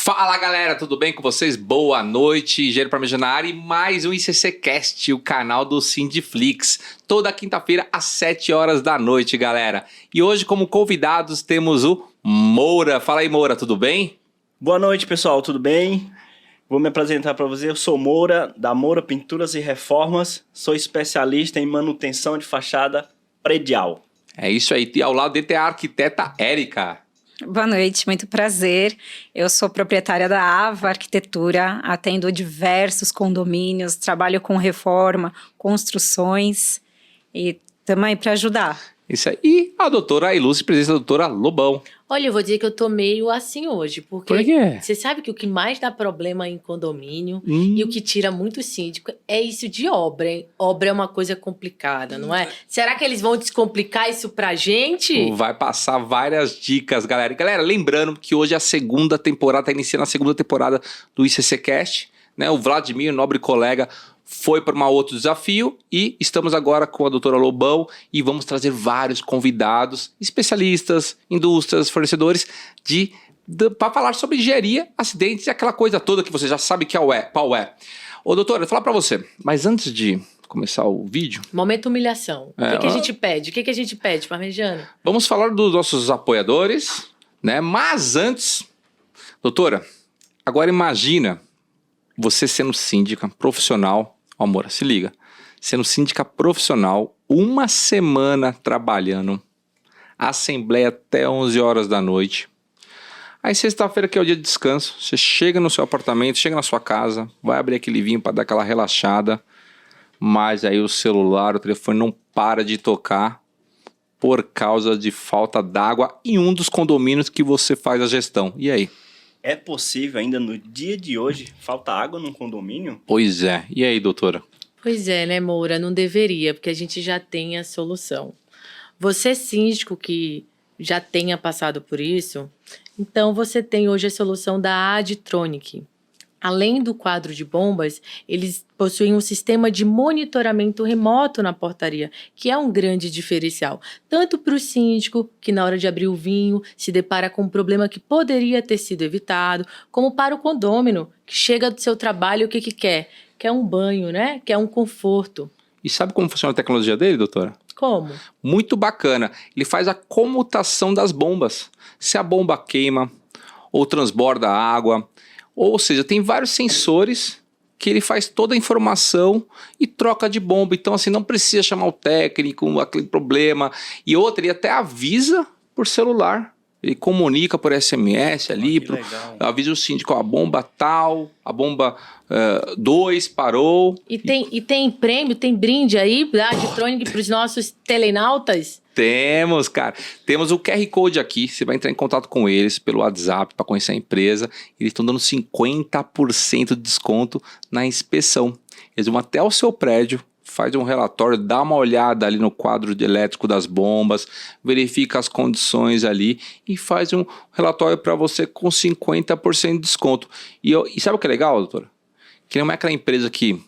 Fala galera, tudo bem com vocês? Boa noite, Engenheiro Parmegiano na área e mais um ICCcast, o canal do Sindiflix, toda quinta-feira às 7 horas da noite, galera. E hoje como convidados temos o Moura. Fala aí, Moura, tudo bem? Boa noite, pessoal, tudo bem? Vou me apresentar para você, eu sou Moura, da Moura Pinturas e Reformas, sou especialista em manutenção de fachada predial. É isso aí, e ao lado dele tem a arquiteta Érica. Boa noite, muito prazer. Eu sou proprietária da Ava Arquitetura, atendo diversos condomínios, trabalho com reforma, construções e estamos aí para ajudar. Isso aí, e a doutora ilustre presença da doutora Lobão. Olha, eu vou dizer que eu tô meio assim hoje, porque Por quê? você sabe que o que mais dá problema em condomínio e o que tira muito síndico é isso de obra, hein? Obra é uma coisa complicada, não é? Será que eles vão descomplicar isso pra gente? Vai passar várias dicas, galera. E, galera, lembrando que hoje é a segunda temporada, tá iniciando a segunda temporada do ICCcast, né? O Vladimir, nobre colega, foi para um outro desafio e estamos agora com a doutora Lobão e vamos trazer vários convidados, especialistas, indústrias, fornecedores para falar sobre engenharia, acidentes e aquela coisa toda que você já sabe que qual é. Ô doutora, eu vou falar para você, mas antes de começar o vídeo... Momento humilhação. O que a gente pede? O que a gente pede, Parmegiano? Vamos falar dos nossos apoiadores, né? Mas antes, doutora, agora imagina você sendo síndica profissional. Ó, Moura, se liga. Sendo síndica profissional, uma semana trabalhando, assembleia até 11 horas da noite. Aí sexta-feira, que é o dia de descanso, você chega no seu apartamento, chega na sua casa, vai abrir aquele vinho para dar aquela relaxada, mas aí o celular, o telefone não para de tocar por causa de falta d'água em um dos condomínios que você faz a gestão. E aí? É possível ainda no dia de hoje falta água num condomínio? Pois é. E aí, doutora? Pois é, né, Moura? Não deveria, porque a gente já tem a solução. Você, síndico, que já tenha passado por isso, então você tem hoje a solução da Adtronic. Além do quadro de bombas, eles possuem um sistema de monitoramento remoto na portaria, que é um grande diferencial. Tanto para o síndico, que na hora de abrir o vinho se depara com um problema que poderia ter sido evitado, como para o condômino, que chega do seu trabalho e o que quer? Quer um banho, né? Quer um conforto. E sabe como funciona a tecnologia dele, doutora? Como? Muito bacana. Ele faz a comutação das bombas. Se a bomba queima ou transborda água... Ou seja, tem vários sensores que ele faz toda a informação e troca de bomba. Então, assim, não precisa chamar o técnico, aquele problema. E outra, ele até avisa por celular. Ele comunica por SMS ali, avisa o síndico, a bomba tal, a bomba 2 parou. E tem prêmio, tem brinde aí da Adtronic para os nossos telenautas? Temos, cara. Temos o QR Code aqui. Você vai entrar em contato com eles pelo WhatsApp para conhecer a empresa. Eles estão dando 50% de desconto na inspeção. Eles vão até o seu prédio, faz um relatório, dá uma olhada ali no quadro de elétrico das bombas, verifica as condições ali e faz um relatório para você com 50% de desconto. E sabe o que é legal, doutora? Que não é aquela empresa que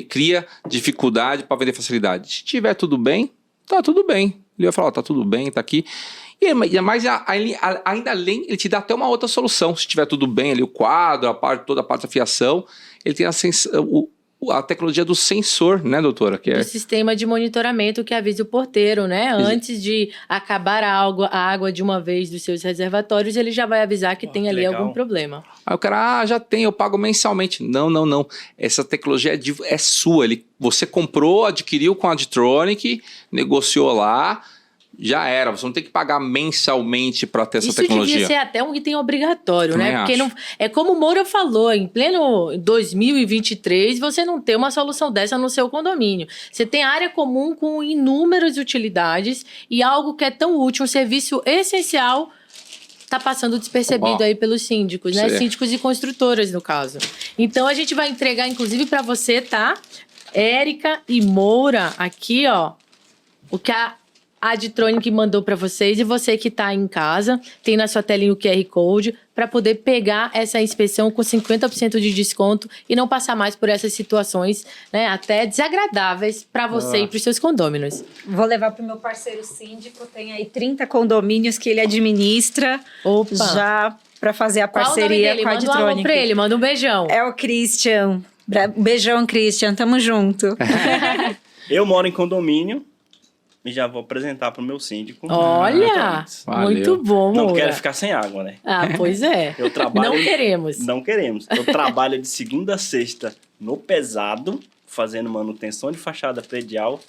cria dificuldade para vender facilidade. Se tiver tudo bem, tá tudo bem. Ele vai falar, tá tudo bem, tá aqui. Mas ainda além, ele te dá até uma outra solução. Se tiver tudo bem ali, o quadro, toda a parte da fiação, ele tem a tecnologia do sensor, né, doutora? Que é... Do sistema de monitoramento que avisa o porteiro, né? Antes de acabar a água de uma vez dos seus reservatórios, ele já vai avisar que tem ali algum problema. Aí o cara, já tem, eu pago mensalmente. Não. Essa tecnologia é sua. Você comprou, adquiriu com a Adtronic, negociou lá, já era. Você não tem que pagar mensalmente para ter essa tecnologia. Isso devia ser até um item obrigatório, também né? Porque acho. não, é como o Moura falou, em pleno 2023, você não tem uma solução dessa no seu condomínio. Você tem área comum com inúmeras utilidades e algo que é tão útil, um serviço essencial, está passando despercebido aí pelos síndicos, né? Síndicos e construtoras, no caso. Então, a gente vai entregar, inclusive, para você, tá? Érica e Moura, aqui, ó, o que a Adtronic mandou para vocês, e você que está em casa, tem na sua telinha o QR Code para poder pegar essa inspeção com 50% de desconto e não passar mais por essas situações, né, até desagradáveis para você e para os seus condôminos. Vou levar para o meu parceiro síndico, tem aí 30 condomínios que ele administra. Opa. Já para fazer a Qual o nome parceria dele? com a Manda um alô Adtronic. pra ele, manda um beijão. É o Christian. Beijão, Christian. Tamo junto. Eu moro em condomínio e já vou apresentar pro meu síndico. Olha, Valeu. muito bom, Não Moura. quero ficar sem água, né? Ah, pois é. Eu trabalho... Não queremos. Não queremos. Eu trabalho de segunda a sexta no pesado, fazendo manutenção de fachada predial.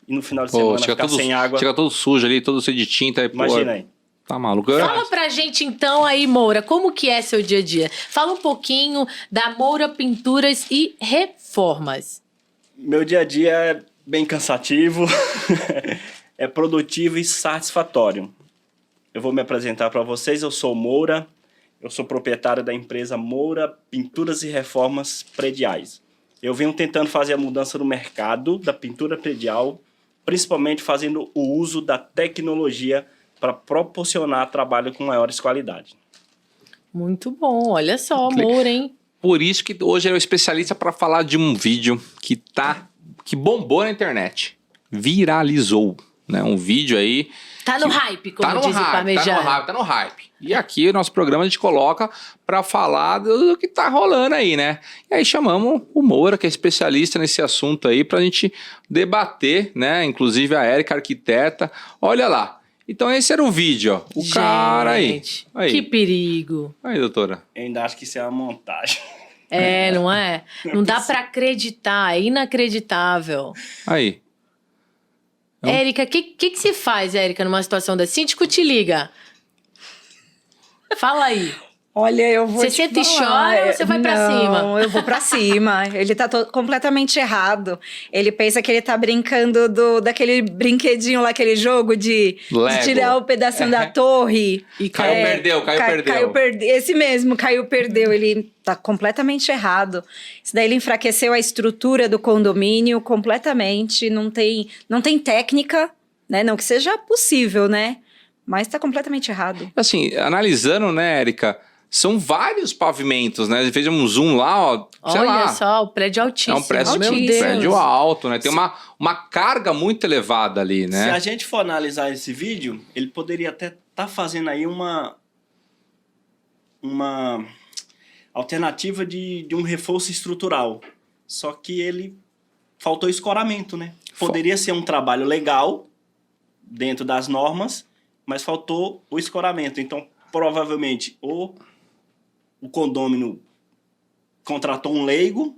E no final de semana ficar sem água. Chega todo sujo ali, todo cheio de tinta. Aí, Imagina aí. Tá maluco. Fala pra gente então aí, Moura, como que é seu dia a dia? Fala um pouquinho da Moura Pinturas e Reformas. Meu dia a dia é bem cansativo, é produtivo e satisfatório. Eu vou me apresentar para vocês, eu sou Moura, eu sou proprietário da empresa Moura Pinturas e Reformas Prediais. Eu venho tentando fazer a mudança no mercado da pintura predial, principalmente fazendo o uso da tecnologia para proporcionar trabalho com maiores qualidades. Muito bom, olha só, Moura, hein? Por isso que hoje ele é o especialista para falar de um vídeo que bombou na internet. Viralizou, né? Um vídeo aí... Tá no hype, como Tá no diz o hype, parmejano. tá no hype. E aqui o nosso programa a gente coloca para falar do que tá rolando aí, né? E aí chamamos o Moura, que é especialista nesse assunto aí, pra gente debater, né? Inclusive a Érica, arquiteta. Olha lá. Então esse era o vídeo, ó. O cara aí. Que perigo. Aí, doutora. Eu ainda acho que isso é uma montagem. É, não é? Não dá pra acreditar, é inacreditável. Aí. Não. Érica, o que se faz, Érica, numa situação dessa? Síndico te liga. Fala aí. Olha, eu vou Você te senta e falar. chora ou você vai pra cima? Não, eu vou pra cima. Ele tá completamente errado. Ele pensa que ele tá brincando daquele brinquedinho lá, aquele jogo de Lego. tirar o pedacinho da torre. E Perdeu. Esse mesmo, perdeu. Ele tá completamente errado. Isso daí ele enfraqueceu a estrutura do condomínio completamente. Não tem técnica, né? Não que seja possível, né? Mas tá completamente errado. Assim, analisando, né, Érica? São vários pavimentos, né? Ele fez um zoom lá, ó. Sei olha lá. só, o prédio altíssimo. É um prédio, Meu altíssimo. Deus. prédio alto, né? Tem uma carga muito elevada ali, Se né? a gente for analisar esse vídeo, ele poderia até estar fazendo aí uma alternativa de um reforço estrutural. Só que ele faltou escoramento, né? Poderia ser um trabalho legal dentro das normas, mas faltou o escoramento. Então, provavelmente, ou o condômino contratou um leigo,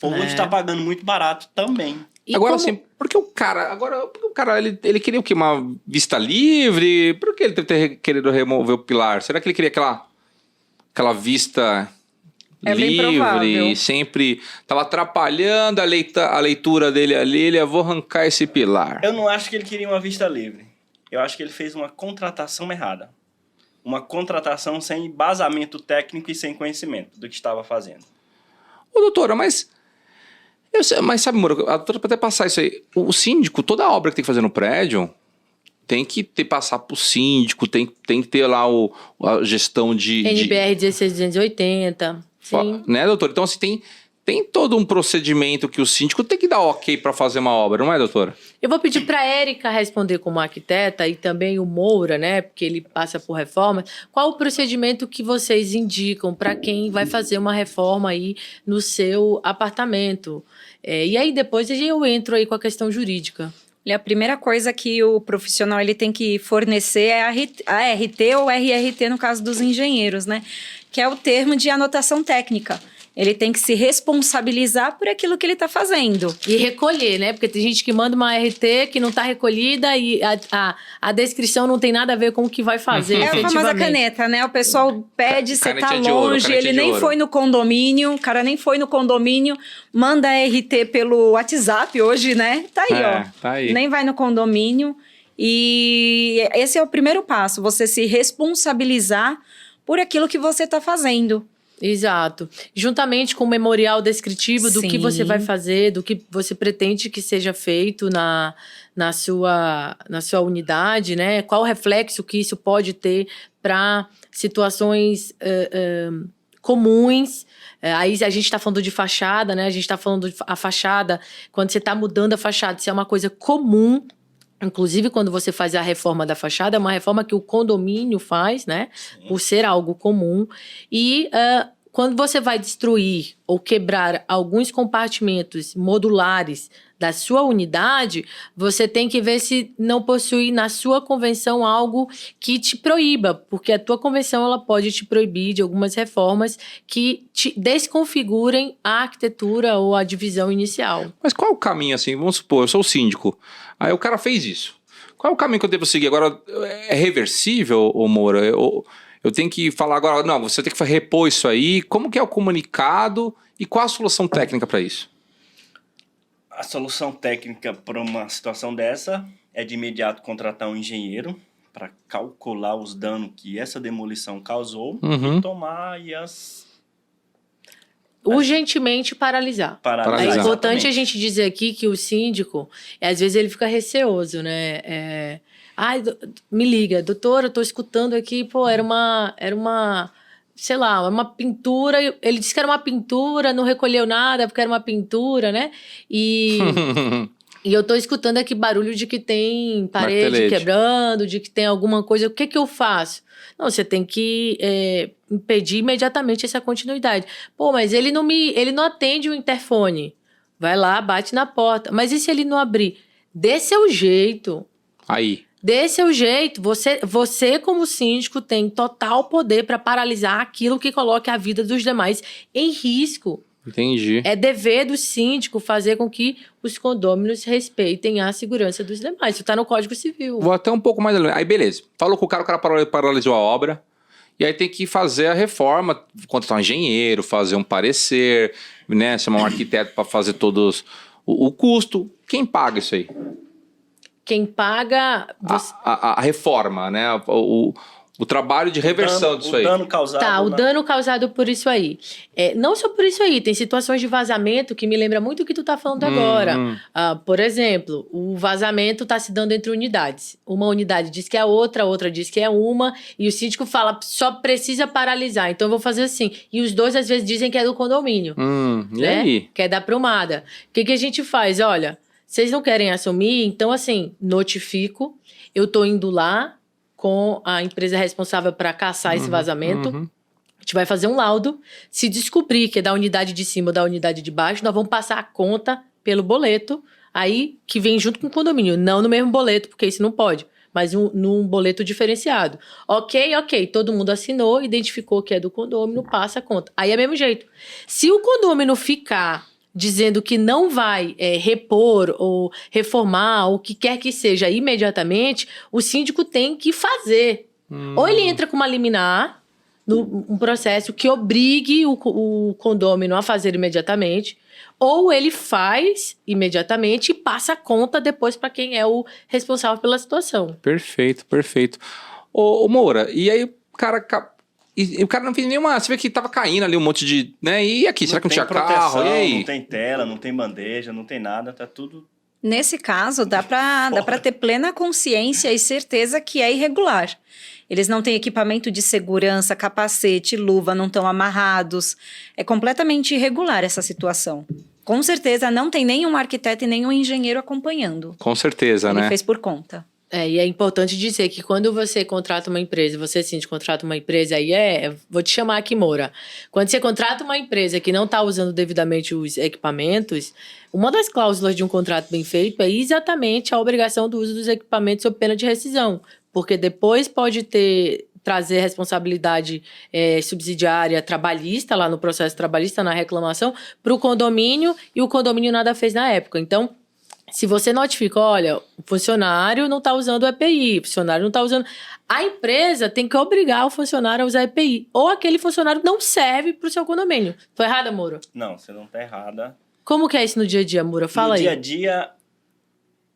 ou está pagando muito barato também. E Agora, como- assim, porque o cara, ele queria o quê? Uma vista livre? Por que ele ter querido remover o pilar? Será que ele queria aquela vista É bem livre? provável. Sempre tava atrapalhando a leitura dele ali, ele, vou arrancar esse pilar. Eu não acho que ele queria uma vista livre. Eu acho que ele fez uma contratação errada. Uma contratação sem embasamento técnico e sem conhecimento do que estava fazendo. Ô, doutora, mas sabe, Moura, a doutora pode até passar isso aí. O síndico, toda a obra que tem que fazer no prédio, tem que passar pro síndico, tem que ter lá a gestão de... NBR 16280. Sim. Né, doutor? Então, assim, tem todo um procedimento que o síndico tem que dar ok para fazer uma obra, não é, doutora? Eu vou pedir para a Érica responder como arquiteta e também o Moura, né? Porque ele passa por reforma. Qual o procedimento que vocês indicam para quem vai fazer uma reforma aí no seu apartamento? E aí depois eu entro aí com a questão jurídica. A primeira coisa que o profissional ele tem que fornecer é a RT ou RRT no caso dos engenheiros, né? Que é o termo de anotação técnica. Ele tem que se responsabilizar por aquilo que ele está fazendo. E recolher, né? Porque tem gente que manda uma RT que não está recolhida e a descrição não tem nada a ver com o que vai fazer, É a famosa efetivamente. caneta, né? O pessoal pede, você tá Canetinha de ouro, longe, canetinha ele de nem ouro. foi no condomínio, o cara nem foi no condomínio, manda a RT pelo WhatsApp hoje, né? Tá aí, ó. Tá aí. Nem vai no condomínio. E esse é o primeiro passo, você se responsabilizar por aquilo que você está fazendo. Exato. Juntamente com o memorial descritivo do que Sim. você vai fazer, do que você pretende que seja feito na sua unidade, né? Qual o reflexo que isso pode ter para situações comuns. Aí a gente está falando de fachada, né? A gente está falando de a fachada, quando você está mudando a fachada, isso é uma coisa comum. Inclusive, quando você faz a reforma da fachada, é uma reforma que o condomínio faz, né? Sim. Por ser algo comum. E quando você vai destruir ou quebrar alguns compartimentos modulares da sua unidade, você tem que ver se não possui na sua convenção algo que te proíba, porque a tua convenção ela pode te proibir de algumas reformas que te desconfigurem a arquitetura ou a divisão inicial. Mas qual é o caminho, assim? Vamos supor, eu sou o síndico. Aí o cara fez isso. Qual é o caminho que eu devo seguir? Agora, é reversível, ô Moura? Eu tenho que falar agora, não, você tem que repor isso aí. Como que é o comunicado e qual a solução técnica para isso? A solução técnica para uma situação dessa é de imediato contratar um engenheiro para calcular os danos que essa demolição causou Uhum. e tomar aí as... Urgentemente paralisar. Paralisar. É importante Exatamente. a gente dizer aqui que o síndico, às vezes ele fica receoso, né? Ai, me liga, doutora, eu tô escutando aqui, pô, era uma, sei lá, uma pintura, ele disse que era uma pintura, não recolheu nada porque era uma pintura, né? E eu tô escutando aqui barulho de que tem parede Martelete. quebrando, de que tem alguma coisa, o que que eu faço? Não, você tem que impedir imediatamente essa continuidade. Pô, mas ele não atende o interfone. Vai lá, bate na porta. Mas e se ele não abrir? Dê seu jeito. Aí. Dê seu jeito. Você, como síndico, tem total poder para paralisar aquilo que coloque a vida dos demais em risco. Entendi. É dever do síndico fazer com que os condôminos respeitem a segurança dos demais. Isso está no Código Civil. Vou até um pouco mais além. Aí, beleza. Falou com o cara paralisou a obra. E aí tem que fazer a reforma, contratar um engenheiro, fazer um parecer, né? Chamar um arquiteto para fazer todos o custo. Quem paga isso aí? Quem paga... A reforma, né? O trabalho de reversão disso aí. O dano causado... Tá, o dano causado por isso aí. Não só por isso aí, tem situações de vazamento que me lembra muito o que tu tá falando agora. Por exemplo, o vazamento tá se dando entre unidades. Uma unidade diz que é outra diz que é uma, e o síndico fala, só precisa paralisar, então eu vou fazer assim. E os dois às vezes dizem que é do condomínio. E né? aí? Que é da prumada. O que a gente faz? Olha, vocês não querem assumir, então assim, notifico, eu tô indo lá com a empresa responsável para caçar esse vazamento. A gente vai fazer um laudo. Se descobrir que é da unidade de cima ou da unidade de baixo, nós vamos passar a conta pelo boleto, aí que vem junto com o condomínio. Não no mesmo boleto, porque isso não pode, mas num boleto diferenciado. Ok, todo mundo assinou, identificou que é do condomínio, passa a conta. Aí é mesmo jeito. Se o condomínio ficar dizendo que não vai repor ou reformar, ou o que quer que seja imediatamente, o síndico tem que fazer. Ou ele entra com uma liminar, um processo que obrigue o condômino a fazer imediatamente, ou ele faz imediatamente e passa a conta depois para quem é o responsável pela situação. Perfeito, perfeito. Ô Moura, e aí o cara... E o cara não fez nenhuma... Você vê que tava caindo ali um monte de... né? E aqui, será que não tinha carro? E aí? Não tem tela, não tem bandeja, não tem nada, tá tudo... Nesse caso, dá para ter plena consciência e certeza que é irregular. Eles não têm equipamento de segurança, capacete, luva, não estão amarrados. É completamente irregular essa situação. Com certeza não tem nenhum arquiteto e nenhum engenheiro acompanhando. Com certeza, Ele né? fez por conta. E é importante dizer que quando você contrata uma empresa, você sim contrata uma empresa, aí vou te chamar aqui, Moura. Quando você contrata uma empresa que não está usando devidamente os equipamentos, uma das cláusulas de um contrato bem feito é exatamente a obrigação do uso dos equipamentos sob pena de rescisão, porque depois pode trazer responsabilidade subsidiária trabalhista, lá no processo trabalhista, na reclamação, para o condomínio, e o condomínio nada fez na época. Então, se você notifica, olha, o funcionário não está usando o EPI, o funcionário não está usando... A empresa tem que obrigar o funcionário a usar EPI. Ou aquele funcionário não serve para o seu condomínio. Tô errada, Moura? Não, você não tá errada. Como que é isso no dia a dia, Moura? Fala aí. No dia a dia,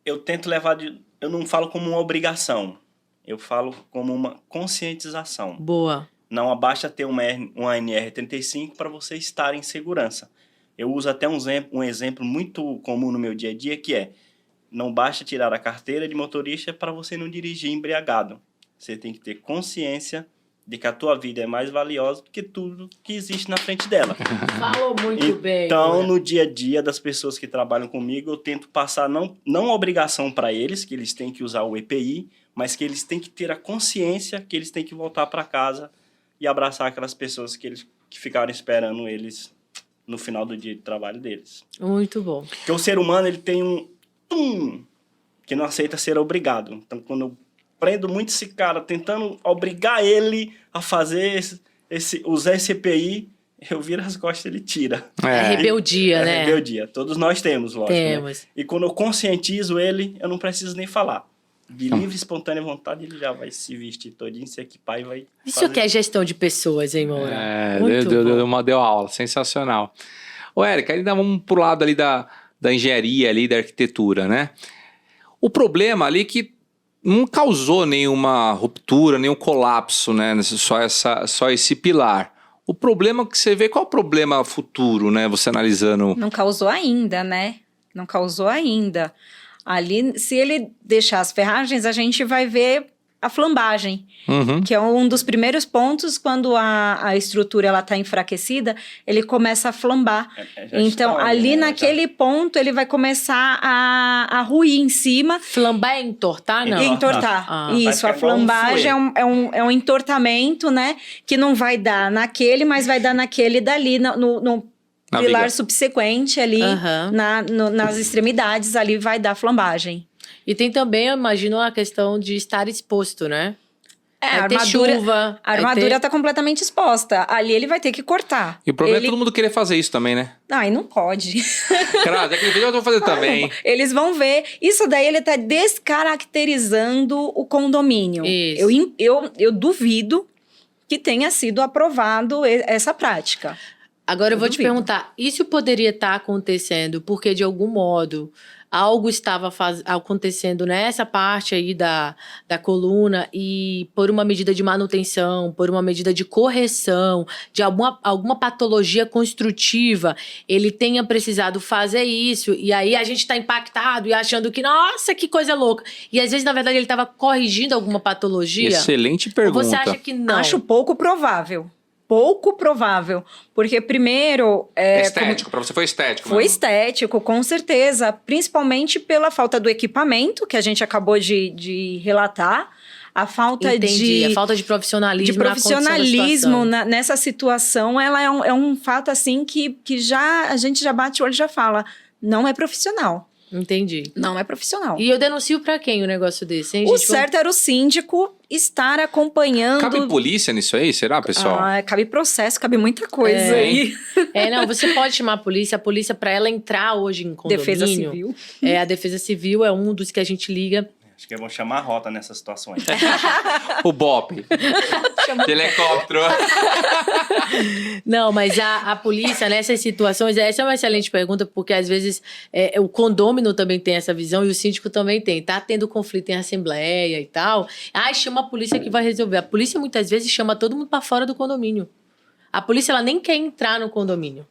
eu tento levar... Eu não falo como uma obrigação. Eu falo como uma conscientização. Boa. Não basta ter uma NR35 para você estar em segurança. Eu uso até um exemplo muito comum no meu dia a dia, que é: não basta tirar a carteira de motorista para você não dirigir embriagado. Você tem que ter consciência de que a tua vida é mais valiosa do que tudo que existe na frente dela. Falou muito bem. Então, Moura. no dia a dia das pessoas que trabalham comigo, eu tento passar não a obrigação para eles, que eles têm que usar o EPI, mas que eles têm que ter a consciência que eles têm que voltar para casa e abraçar aquelas pessoas que ficaram esperando eles no final do dia de trabalho deles. Muito bom. Porque o ser humano, ele tem que não aceita ser obrigado. Então, quando eu prendo muito esse cara, tentando obrigar ele a fazer usar esse EPI, eu viro as costas e ele tira. É rebeldia, né? Rebeldia. Todos nós temos, lógico. Temos. Né? E quando eu conscientizo ele, eu não preciso nem falar. De livre e espontânea vontade, ele já vai se vestir todinho, se equipar e vai Isso fazer. que é gestão de pessoas, hein, Moura? Muito deu aula, sensacional. Ô, Érica, ainda vamos pro lado ali da engenharia, ali, da arquitetura, né? O problema ali que não causou nenhuma ruptura, nenhum colapso, né? Só esse pilar. O problema que você vê, qual é o problema futuro, né? Você analisando... Não causou ainda, né? Não causou ainda. Ali, se ele deixar as ferragens, a gente vai ver a flambagem, que é um dos primeiros pontos quando a estrutura ela está enfraquecida, ele começa a flambar. Então, ali naquele ponto, ele vai começar a ruir em cima. Flambar é entortar, não? Entortar. Isso, a flambagem é um entortamento, né? Que não vai dar naquele, mas vai dar naquele dali, no pilar subsequente ali, nas extremidades, ali vai dar flambagem. E tem também, eu imagino, a questão de estar exposto, né? A armadura está completamente exposta. Ali ele vai ter que cortar. E o problema é todo mundo querer fazer isso também, né? Ai, não pode. Cara, daquele vídeo eu vou fazer também. Eles vão ver. Isso daí ele está descaracterizando o condomínio. Isso. Eu duvido que tenha sido aprovado essa prática. Agora eu vou te perguntar, isso poderia estar acontecendo porque, de algum modo, algo estava acontecendo nessa parte aí da coluna e por uma medida de manutenção, por uma medida de correção, de alguma patologia construtiva, ele tenha precisado fazer isso e aí a gente está impactado e achando que, nossa, que coisa louca. E às vezes, na verdade, ele estava corrigindo alguma patologia? Excelente pergunta. Ou você acha que não? Acho pouco provável. Pouco provável, porque primeiro... estético, para você foi estético. Foi estético, com certeza, principalmente pela falta do equipamento, que a gente acabou de relatar, a falta a falta de profissionalismo. De profissionalismo nessa situação, ela é um fato assim que a gente já bate o olho e já fala, não é profissional. Entendi. Não é profissional. E eu denuncio pra quem o negócio desse, hein, O gente? certo era o síndico estar acompanhando... Cabe polícia nisso aí, será, pessoal? Cabe processo, cabe muita coisa aí. Não, você pode chamar a polícia pra ela entrar hoje em condomínio. Defesa Civil. A Defesa Civil é um dos que a gente liga. Acho que é bom chamar a rota nessas situações. O BOP. De helicóptero. Não, mas a polícia nessas situações, essa é uma excelente pergunta, porque às vezes o condômino também tem essa visão e o síndico também tem. Tá tendo conflito em assembleia e tal. Chama a polícia que vai resolver. A polícia muitas vezes chama todo mundo para fora do condomínio. A polícia ela nem quer entrar no condomínio.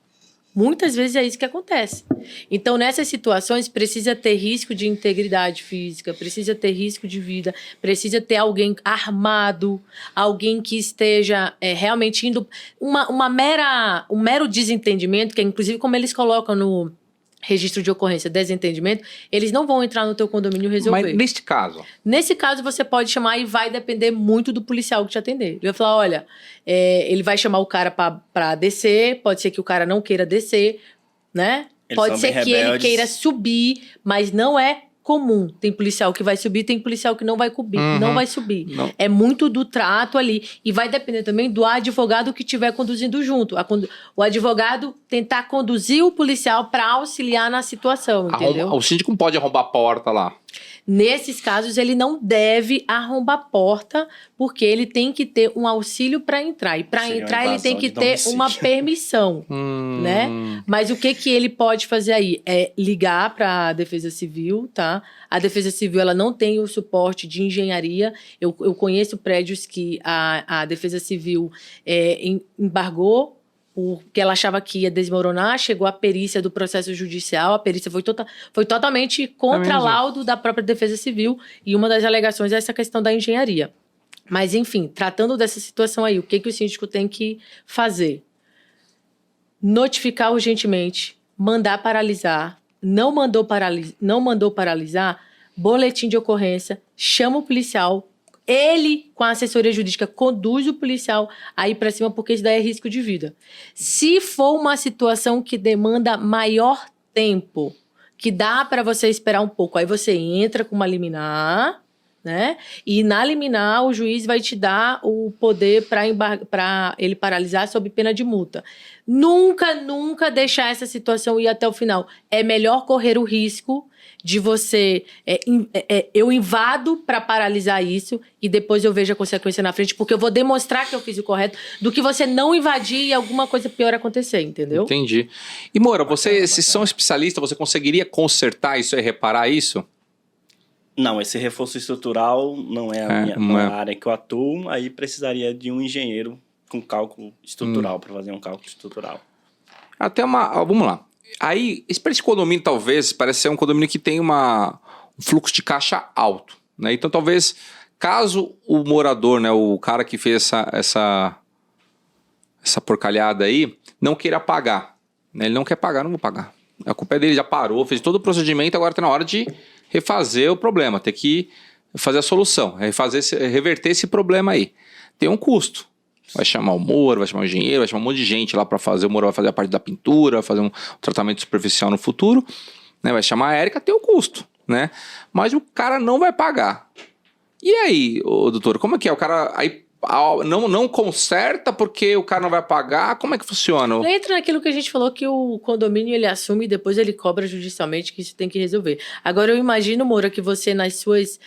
Muitas vezes é isso que acontece. Então, nessas situações, precisa ter risco de integridade física, precisa ter risco de vida, precisa ter alguém armado, alguém que esteja realmente indo... um mero desentendimento, que é inclusive como eles colocam no registro de ocorrência, desentendimento, eles não vão entrar no teu condomínio resolver. Mas neste caso? Nesse caso, você pode chamar e vai depender muito do policial que te atender. Ele vai falar, olha, ele vai chamar o cara pra descer, pode ser que o cara não queira descer, né? Pode ser que ele queira subir, mas não é comum. Tem policial que vai subir, tem policial que não vai não vai subir. Não. É muito do trato ali. E vai depender também do advogado que estiver conduzindo junto. O advogado tentar conduzir o policial para auxiliar na situação, entendeu? O síndico não pode arrombar a porta lá. Nesses casos, ele não deve arrombar a porta, porque ele tem que ter um auxílio para entrar. E para entrar, ele tem que ter uma permissão, né? Mas o que ele pode fazer aí? É ligar para a Defesa Civil, tá? A Defesa Civil, ela não tem o suporte de engenharia. Eu conheço prédios que a Defesa Civil embargou, porque ela achava que ia desmoronar, chegou a perícia do processo judicial, a perícia foi totalmente contra laudo da própria Defesa Civil, e uma das alegações é essa questão da engenharia. Mas, enfim, tratando dessa situação aí, o que o síndico tem que fazer? Notificar urgentemente, mandar paralisar, não mandou paralisar, boletim de ocorrência, chama o policial, ele, com a assessoria jurídica, conduz o policial a ir para cima, porque isso daí é risco de vida. Se for uma situação que demanda maior tempo, que dá para você esperar um pouco, aí você entra com uma liminar, né? E na liminar o juiz vai te dar o poder para ele paralisar sob pena de multa. Nunca deixar essa situação ir até o final. É melhor correr o risco de você... eu invado para paralisar isso e depois eu vejo a consequência na frente, porque eu vou demonstrar que eu fiz o correto, do que você não invadir e alguma coisa pior acontecer, entendeu? Entendi. E, Moura, vocês são especialistas, você conseguiria consertar isso e reparar isso? Não, esse reforço estrutural não é a minha área que eu atuo, aí precisaria de um engenheiro com cálculo estrutural, para fazer um cálculo estrutural. Vamos lá. Aí, esse condomínio talvez parece ser um condomínio que tem um fluxo de caixa alto, né? Então, talvez, caso o morador, né, o cara que fez essa porcalhada aí, não queira pagar, né? Ele não quer pagar, não vou pagar. A culpa é dele, já parou, fez todo o procedimento, agora está na hora de refazer o problema, ter que fazer a solução, reverter esse problema aí. Tem um custo. Vai chamar o Moura, vai chamar o engenheiro, vai chamar um monte de gente lá para fazer. O Moura vai fazer a parte da pintura, vai fazer um tratamento superficial no futuro, né? Vai chamar a Érica, tem o custo, né? Mas o cara não vai pagar. E aí, doutor, como é que é? O cara aí não conserta porque o cara não vai pagar? Como é que funciona? Entra naquilo que a gente falou, que o condomínio ele assume e depois ele cobra judicialmente, que isso tem que resolver. Agora eu imagino, Moura, que você nas suas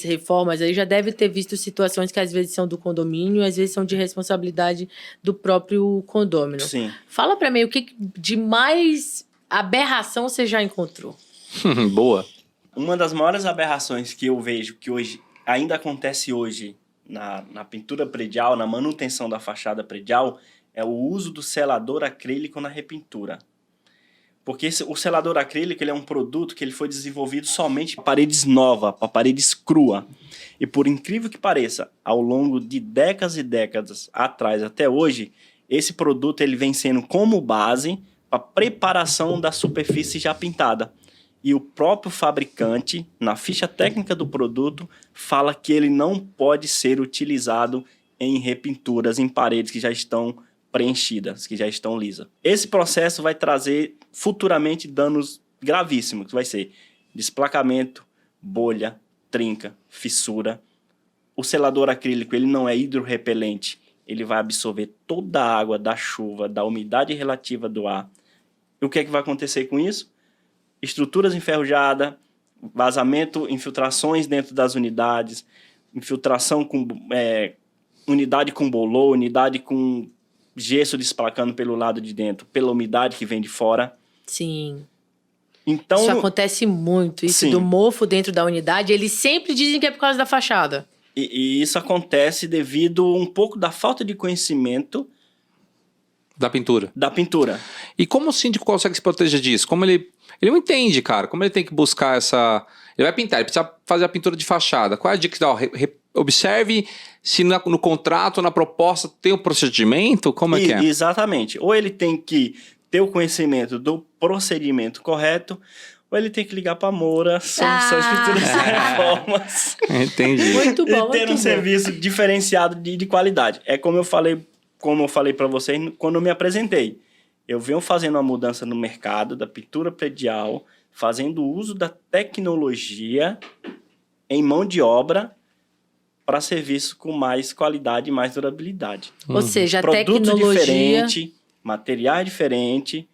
reformas aí já deve ter visto situações que às vezes são do condomínio, às vezes são de responsabilidade do próprio condômino. Sim. Fala pra mim, o que de mais aberração você já encontrou? Boa. Uma das maiores aberrações que eu vejo, que hoje ainda acontece hoje na pintura predial, na manutenção da fachada predial, é o uso do selador acrílico na repintura. Porque o selador acrílico ele é um produto que ele foi desenvolvido somente para paredes novas, para paredes cruas. E por incrível que pareça, ao longo de décadas e décadas atrás até hoje, esse produto ele vem sendo como base para preparação da superfície já pintada. E o próprio fabricante, na ficha técnica do produto, fala que ele não pode ser utilizado em repinturas, em paredes que já estão preenchidas, que já estão lisas. Esse processo vai trazer futuramente danos gravíssimos, que vai ser desplacamento, bolha, trinca, fissura. O selador acrílico ele não é hidrorrepelente, ele vai absorver toda a água da chuva, da umidade relativa do ar. E o que é que vai acontecer com isso? Estruturas enferrujadas, vazamento, infiltrações dentro das unidades, infiltração com unidade com bolor, unidade com gesso desplacando pelo lado de dentro, pela umidade que vem de fora. Sim. Então, isso acontece muito, isso sim. Do mofo dentro da unidade, eles sempre dizem que é por causa da fachada. E isso acontece devido um pouco da falta de conhecimento Da pintura. E como o síndico consegue se proteger disso? Como ele não entende, cara. Como ele tem que buscar essa... Ele vai pintar, ele precisa fazer a pintura de fachada. Qual é a dica que dá? Observe se no contrato, na proposta, tem o procedimento. Como é que é? Exatamente. Ou ele tem que ter o conhecimento do procedimento correto, ou ele tem que ligar para a Moura, Soluções Pinturas e Reformas. Entendi. Muito bom, E ter um serviço diferenciado de qualidade. É como eu falei para vocês quando eu me apresentei. Eu venho fazendo uma mudança no mercado da pintura predial, fazendo uso da tecnologia em mão de obra para serviço com mais qualidade e mais durabilidade. Ou seja, a Produto tecnologia... diferente, materiais diferentes.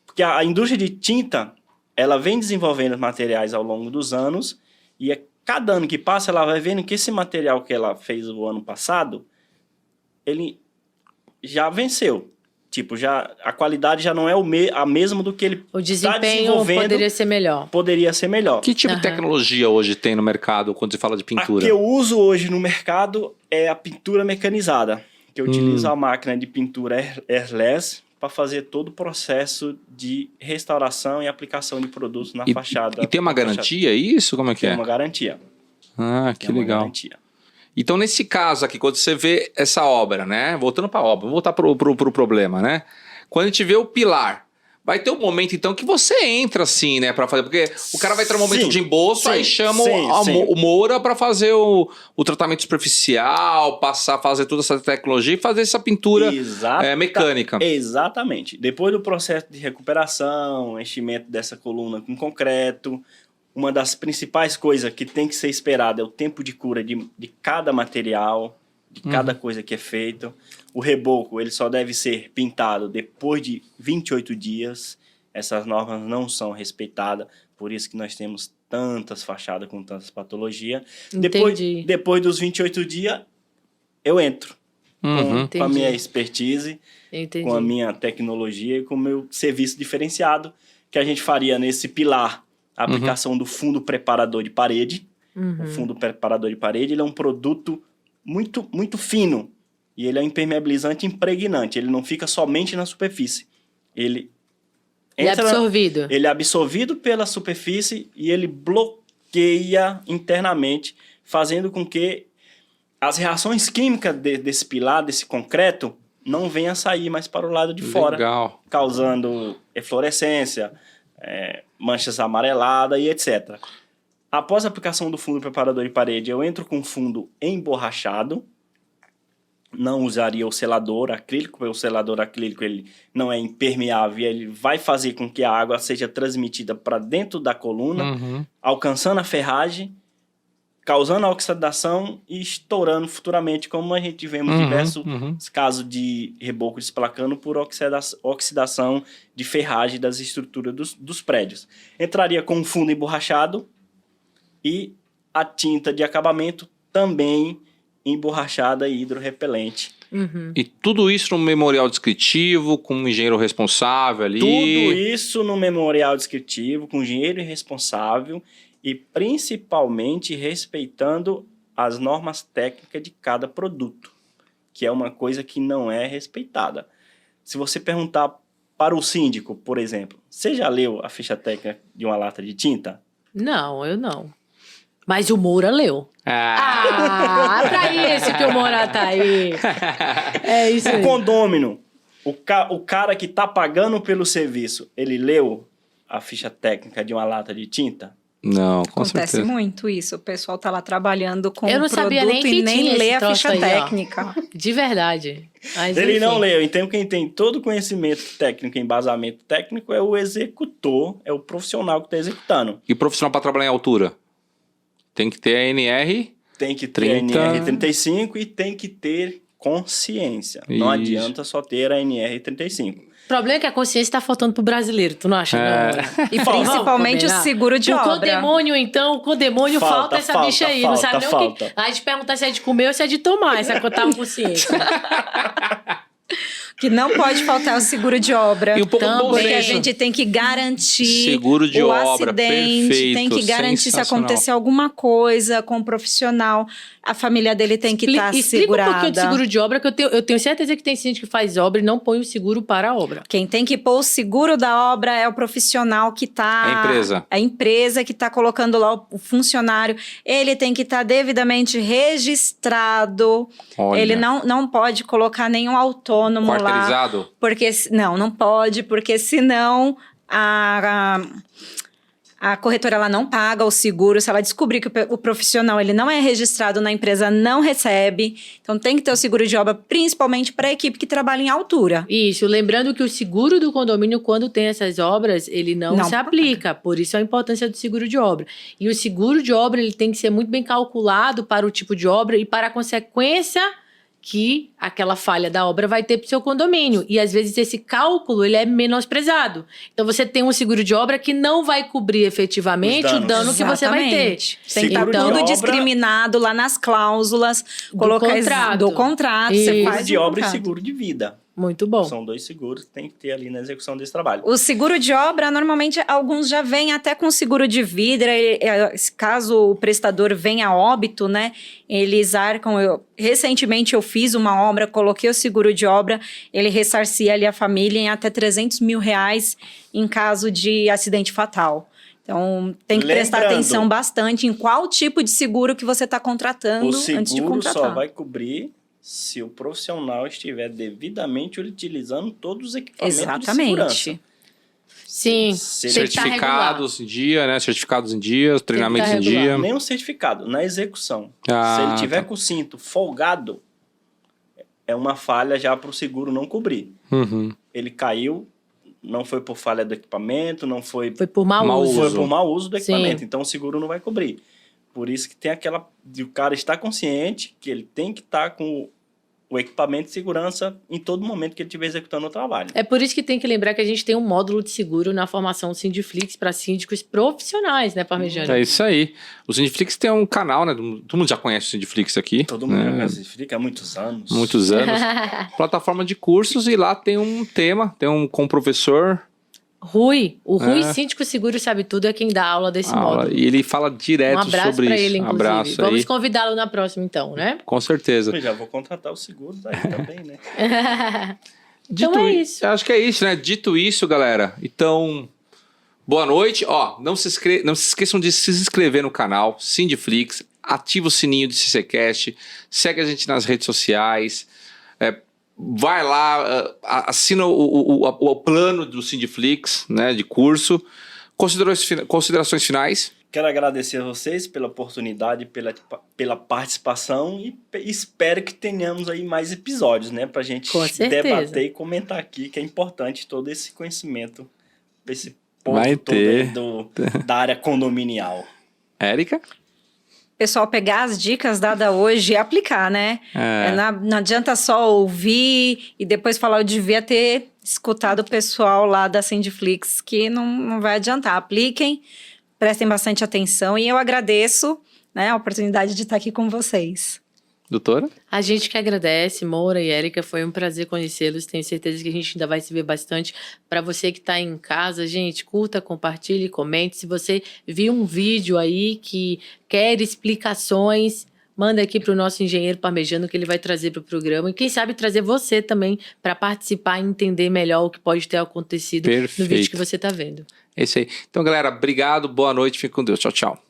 Porque a indústria de tinta, ela vem desenvolvendo materiais ao longo dos anos e cada ano que passa ela vai vendo que esse material que ela fez o ano passado, ele já venceu. Tipo, a qualidade já não é a mesma do que ele O está desempenho desenvolvendo. poderia ser melhor. Poderia ser melhor. Que tipo de tecnologia hoje tem no mercado quando se fala de pintura? A que eu uso hoje no mercado é a pintura mecanizada, que eu utilizo a máquina de pintura airless para fazer todo o processo de restauração e aplicação de produtos na fachada. E tem uma garantia isso? Como é que Tem é? uma garantia. Ah, que Tem uma legal. garantia. Então, nesse caso aqui, quando você vê essa obra, né? Voltando para a obra, vamos voltar pro problema, né? Quando a gente vê o pilar, vai ter um momento, então, que você entra assim, né? Para fazer, porque o cara vai ter um momento de embolso, aí chama o Moura para fazer o tratamento superficial, fazer toda essa tecnologia e fazer essa pintura mecânica. Exatamente. Depois do processo de recuperação, enchimento dessa coluna com concreto, uma das principais coisas que tem que ser esperada é o tempo de cura de cada material, de cada coisa que é feito. O reboco, ele só deve ser pintado depois de 28 dias. Essas normas não são respeitadas, por isso que nós temos tantas fachadas com tantas patologias. Depois dos 28 dias, eu entro com a minha expertise, com a minha tecnologia e com o meu serviço diferenciado, que a gente faria nesse pilar. A aplicação do fundo preparador de parede. O fundo preparador de parede, ele é um produto muito, muito fino. E ele é impermeabilizante impregnante. Ele não fica somente na superfície. Ele é absorvido. Ele é absorvido pela superfície e ele bloqueia internamente, fazendo com que as reações químicas desse pilar, desse concreto, não venham a sair mais para o lado de fora. Causando eflorescência, manchas amareladas e etc. Após a aplicação do fundo preparador de parede, eu entro com fundo emborrachado. Não usaria o selador acrílico, porque o selador acrílico ele não é impermeável e ele vai fazer com que a água seja transmitida para dentro da coluna, alcançando a ferragem, causando a oxidação e estourando futuramente, como a gente vemos diversos casos de reboco desplacando por oxidação de ferragem das estruturas dos prédios. Entraria com um fundo emborrachado e a tinta de acabamento também emborrachada e hidrorrepelente. E tudo isso no memorial descritivo, com um engenheiro responsável ali? Tudo isso no memorial descritivo, com engenheiro responsável e principalmente respeitando as normas técnicas de cada produto, que é uma coisa que não é respeitada. Se você perguntar para o síndico, por exemplo, você já leu a ficha técnica de uma lata de tinta? Não, eu não. Mas o Moura leu. Pra isso que o Moura tá aí. É isso aí. O condômino, o cara que tá pagando pelo serviço, ele leu a ficha técnica de uma lata de tinta? Não, com Acontece certeza. muito isso. O pessoal tá lá trabalhando com Eu não o produto sabia nem que e nem tinha lê esse a troço ficha aí, ó. técnica. De verdade. Mas, Ele não enfim. leu. Então, quem tem todo o conhecimento técnico, embasamento técnico, é o executor, é o profissional que está executando. E profissional para trabalhar em altura? Tem que ter a NR? Tem que ter 30. a NR35 e tem que ter consciência. Não Isso. adianta só ter a NR35. O problema é que a consciência tá faltando pro brasileiro, tu não acha? Não? E principalmente o seguro de obra. O codemônio, então, o codemônio falta essa bicha aí. Não sabe nem o que... A gente pergunta se é de comer ou se é de tomar, essa que eu tava consciente. Que não pode faltar o seguro de obra. E um pouco do bom porque a senso. gente tem que garantir Seguro de o obra, acidente, perfeito, tem que garantir se sensacional. acontecer alguma coisa com o profissional, a família dele tem que estar Explica segurada. um pouquinho de seguro de obra, que eu tenho certeza que tem gente que faz obra e não põe o seguro para a obra. Quem tem que pôr o seguro da obra é o profissional que está... A empresa. A empresa que está colocando lá o funcionário. Ele tem que estar devidamente registrado. Olha. Ele não pode colocar nenhum autônomo lá. Quarteirizado? Porque, não pode, porque senão a corretora ela não paga o seguro. Se ela descobrir que o profissional ele não é registrado na empresa, não recebe. Então tem que ter o seguro de obra, principalmente para a equipe que trabalha em altura. Isso, lembrando que o seguro do condomínio, quando tem essas obras, ele não se paga. aplica. Por isso a importância do seguro de obra. E o seguro de obra ele tem que ser muito bem calculado para o tipo de obra e para a consequência que aquela falha da obra vai ter para o seu condomínio. E às vezes esse cálculo ele é menosprezado. Então você tem um seguro de obra que não vai cobrir efetivamente o dano que você vai ter. Tem que Seguro estar de tudo obra discriminado lá nas cláusulas. contrato. Do contrato. Isso. Você Seguro faz de o obra e contrato. seguro de vida. Muito bom. São dois seguros que tem que ter ali na execução desse trabalho. O seguro de obra, normalmente, alguns já vêm até com seguro de vida. Caso o prestador venha a óbito, né? Eles arcam. Recentemente eu fiz uma obra, coloquei o seguro de obra, ele ressarcia ali a família em até R$300 mil em caso de acidente fatal. Então, tem que prestar Lembrando, atenção bastante em qual tipo de seguro que você está contratando o antes de seguro contratar. só vai cobrir se o profissional estiver devidamente utilizando todos os equipamentos de segurança. Exatamente. Sim, Se tem que tá Certificados em dia, né? Certificados em dia, treinamentos tá em regular. dia. Nem um certificado, na execução. Ah, Se ele tiver tá. com o cinto folgado, é uma falha já para o seguro não cobrir. Uhum. Ele caiu, não foi por falha do equipamento, não foi, Foi por mau Mau uso. foi uso. por mau uso do Sim. equipamento. Então o seguro não vai cobrir. Por isso que tem aquela de o cara estar consciente que ele tem que estar com o equipamento de segurança em todo momento que ele estiver executando o trabalho. É por isso que tem que lembrar que a gente tem um módulo de seguro na formação Sindiflix para síndicos profissionais, né, Parmegiani? É isso aí. O Sindiflix tem um canal, né? Todo mundo já conhece o Sindiflix aqui. Todo mundo né? fica há muitos anos. Muitos anos. Plataforma de cursos e lá tem um tema, tem um com o professor. Rui, o Rui É. Síndico Seguro Sabe Tudo é quem dá aula desse aula, módulo. e ele fala direto Um abraço sobre para isso. ele, Um inclusive. abraço Vamos aí. convidá-lo na próxima, então, né? Com certeza. Eu já vou contratar o seguro daí também, né? Então é isso. Acho que é isso, né? Dito isso, galera. Então, boa noite. Ó, não se esqueçam de se inscrever no canal Sindiflix, ativa o sininho de CCcast, segue a gente nas redes sociais, vai lá, assina o plano do Sindiflix, né, de curso. Considerações finais? Quero agradecer a vocês pela oportunidade, pela participação e espero que tenhamos aí mais episódios, né? Pra gente Com certeza. debater e comentar aqui, que é importante todo esse conhecimento, esse ponto Vai todo aí ter. da área condominial. Érica? Pessoal, pegar as dicas dadas hoje e aplicar, né? Não adianta só ouvir e depois falar, eu devia ter escutado o pessoal lá da Sindiflix, que não vai adiantar. Apliquem, prestem bastante atenção e eu agradeço, né, a oportunidade de estar aqui com vocês. Doutora? A gente que agradece, Moura e Érica, foi um prazer conhecê-los. Tenho certeza que a gente ainda vai se ver bastante. Para você que está em casa, gente, curta, compartilhe, comente. Se você viu um vídeo aí que quer explicações, manda aqui para o nosso engenheiro Parmegiano que ele vai trazer para o programa. E quem sabe trazer você também para participar e entender melhor o que pode ter acontecido Perfeito. no vídeo que você está vendo. É isso aí. Então, galera, obrigado, boa noite, fique com Deus. Tchau, tchau.